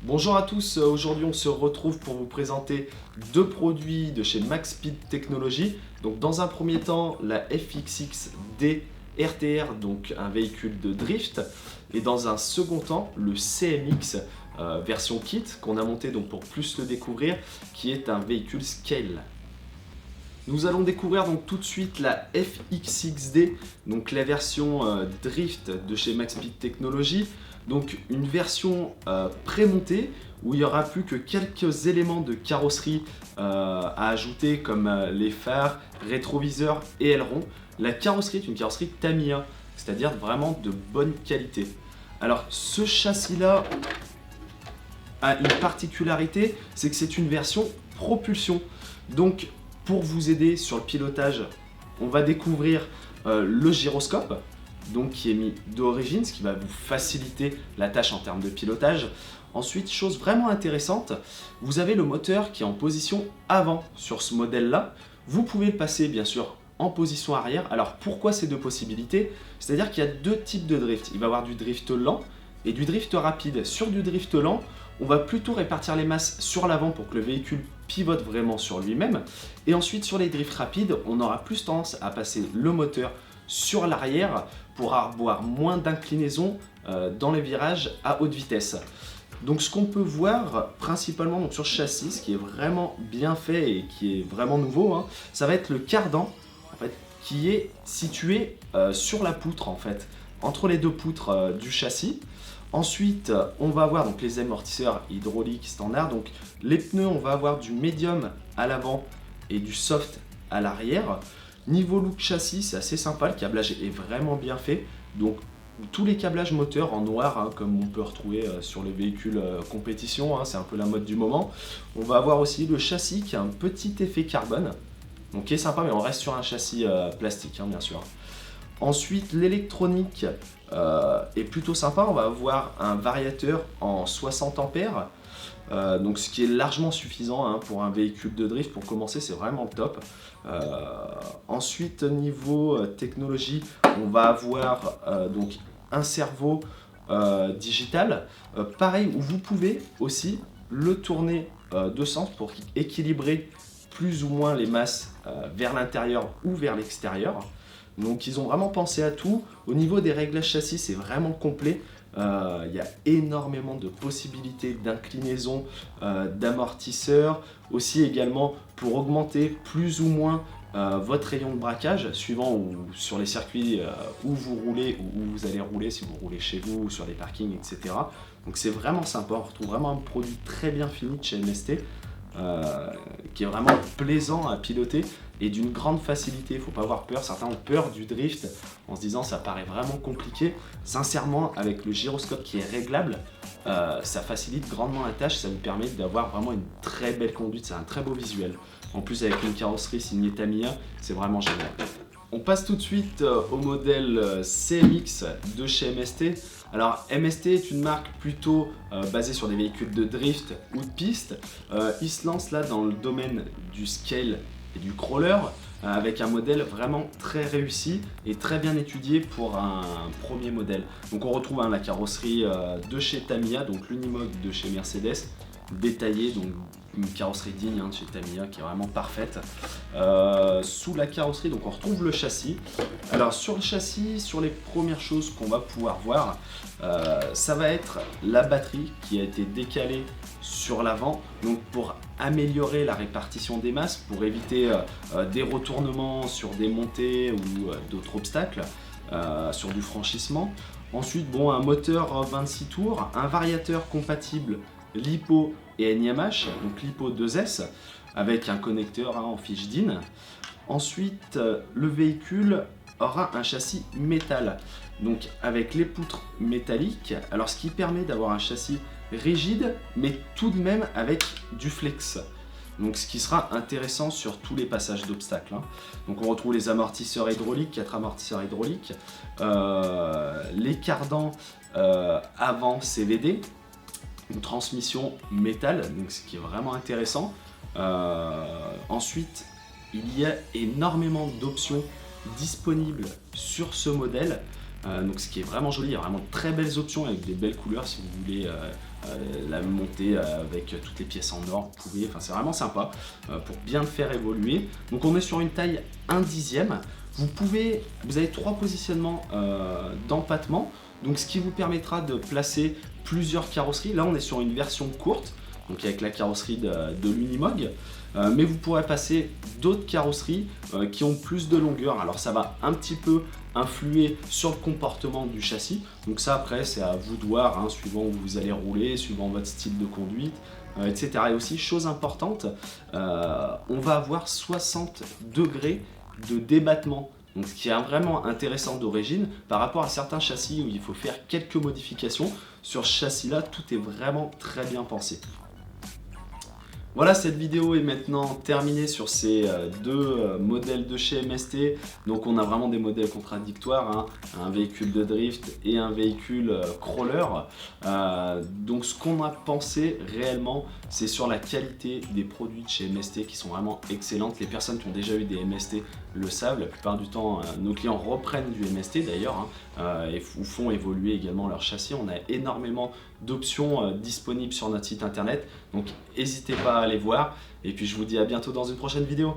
Bonjour à tous, aujourd'hui on se retrouve pour vous présenter deux produits de chez Maxspeed Technologies. Donc dans un premier temps la FXX-D RTR, donc un véhicule de drift, et dans un second temps le CMX version kit qu'on a monté donc pour plus le découvrir, qui est un véhicule scale. Nous allons découvrir donc tout de suite la FXX-D, donc la version drift de chez Maxspeed Technologies. Donc une version pré-montée où il n'y aura plus que quelques éléments de carrosserie à ajouter comme les phares, rétroviseurs et ailerons. La carrosserie est une carrosserie Tamiya, c'est-à-dire vraiment de bonne qualité. Alors ce châssis-là a une particularité, c'est que c'est une version propulsion. Donc pour vous aider sur le pilotage, on va découvrir le gyroscope, donc qui est mis d'origine, ce qui va vous faciliter la tâche en termes de pilotage. Ensuite, chose vraiment intéressante, vous avez le moteur qui est en position avant sur ce modèle-là. Vous pouvez le passer bien sûr en position arrière. Alors pourquoi ces deux possibilités? C'est-à-dire qu'il y a deux types de drift. Il va y avoir du drift lent et du drift rapide. Sur du drift lent, on va plutôt répartir les masses sur l'avant pour que le véhicule pivote vraiment sur lui-même. Et ensuite, sur les drifts rapides, on aura plus tendance à passer le moteur sur l'arrière pour avoir moins d'inclinaison dans les virages à haute vitesse. Donc ce qu'on peut voir principalement donc, sur ce châssis, ce qui est vraiment bien fait et qui est vraiment nouveau, ça va être le cardan en fait, qui est situé sur la poutre en fait, entre les deux poutres du châssis. Ensuite, on va avoir donc, les amortisseurs hydrauliques standards. Donc les pneus, on va avoir du médium à l'avant et du soft à l'arrière. Niveau look châssis, c'est assez sympa, le câblage est vraiment bien fait. Donc tous les câblages moteurs en noir, comme on peut retrouver sur les véhicules compétition, c'est un peu la mode du moment. On va avoir aussi le châssis qui a un petit effet carbone, donc qui est sympa, mais on reste sur un châssis plastique bien sûr. Ensuite, l'électronique est plutôt sympa, on va avoir un variateur en 60 ampères. Donc ce qui est largement suffisant pour un véhicule de drift. Pour commencer, c'est vraiment le top. Ensuite, niveau technologie, on va avoir donc un cerveau digital, pareil, où vous pouvez aussi le tourner de sens pour équilibrer plus ou moins les masses vers l'intérieur ou vers l'extérieur. Donc ils ont vraiment pensé à tout. Au niveau des réglages châssis, c'est vraiment complet. Il y a énormément de possibilités d'inclinaison, d'amortisseurs, aussi également pour augmenter plus ou moins votre rayon de braquage, suivant sur les circuits où vous roulez ou où vous allez rouler, si vous roulez chez vous ou sur des parkings, etc. Donc c'est vraiment sympa, on retrouve vraiment un produit très bien fini de chez MST, qui est vraiment plaisant à piloter et d'une grande facilité. Il ne faut pas avoir peur, certains ont peur du drift en se disant ça paraît vraiment compliqué. Sincèrement, avec le gyroscope qui est réglable, ça facilite grandement la tâche, ça vous permet d'avoir vraiment une très belle conduite, c'est un très beau visuel. En plus avec une carrosserie signée Tamiya, c'est vraiment génial. On passe tout de suite au modèle CMX de chez MST. Alors MST est une marque plutôt basée sur des véhicules de drift ou de piste. Il se lance là dans le domaine du scale et du crawler avec un modèle vraiment très réussi et très bien étudié pour un premier modèle. Donc on retrouve la carrosserie de chez Tamiya, donc l'Unimog de chez Mercedes, détaillée, donc une carrosserie digne de chez Tamiya qui est vraiment parfaite. Sous la carrosserie, donc on retrouve le châssis. Alors sur le châssis, sur les premières choses qu'on va pouvoir voir, ça va être la batterie qui a été décalée sur l'avant, donc pour améliorer la répartition des masses, pour éviter des retournements sur des montées ou d'autres obstacles, sur du franchissement. Ensuite, un moteur 26 tours, un variateur compatible LiPo et NiMH, donc LiPo 2S, avec un connecteur en fiche DIN. Ensuite, le véhicule aura un châssis métal, donc avec les poutres métalliques, alors ce qui permet d'avoir un châssis rigide, mais tout de même avec du flex. Donc ce qui sera intéressant sur tous les passages d'obstacles. Donc on retrouve les amortisseurs hydrauliques, 4 amortisseurs hydrauliques, les cardans avant CVD, une transmission métal, donc ce qui est vraiment intéressant. Ensuite, il y a énormément d'options disponibles sur ce modèle. Donc ce qui est vraiment joli, il y a vraiment de très belles options avec des belles couleurs si vous voulez la monter avec toutes les pièces en or, vous pouvez, enfin c'est vraiment sympa pour bien le faire évoluer. Donc on est sur une taille 1/10. Vous avez 3 positionnements d'empattement, donc ce qui vous permettra de placer plusieurs carrosseries. Là on est sur une version courte, donc avec la carrosserie de l'Unimog, mais vous pourrez passer d'autres carrosseries qui ont plus de longueur. Alors ça va un petit peu influer sur le comportement du châssis, donc ça après c'est à vous de voir, hein, suivant où vous allez rouler, suivant votre style de conduite, etc. Et aussi, chose importante, on va avoir 60 degrés de débattement. Donc, ce qui est vraiment intéressant d'origine par rapport à certains châssis où il faut faire quelques modifications. Sur ce châssis là, tout est vraiment très bien pensé. Voilà, cette vidéo est maintenant terminée sur ces deux modèles de chez MST. Donc on a vraiment des modèles contradictoires, hein, un véhicule de drift et un véhicule crawler. Donc ce qu'on a pensé réellement, c'est sur la qualité des produits de chez MST qui sont vraiment excellentes. Les personnes qui ont déjà eu des MST le savent, la plupart du temps nos clients reprennent du MST d'ailleurs, hein, et font évoluer également leur châssis. On a énormément d'options disponibles sur notre site internet, donc n'hésitez pas à aller voir, et puis je vous dis à bientôt dans une prochaine vidéo.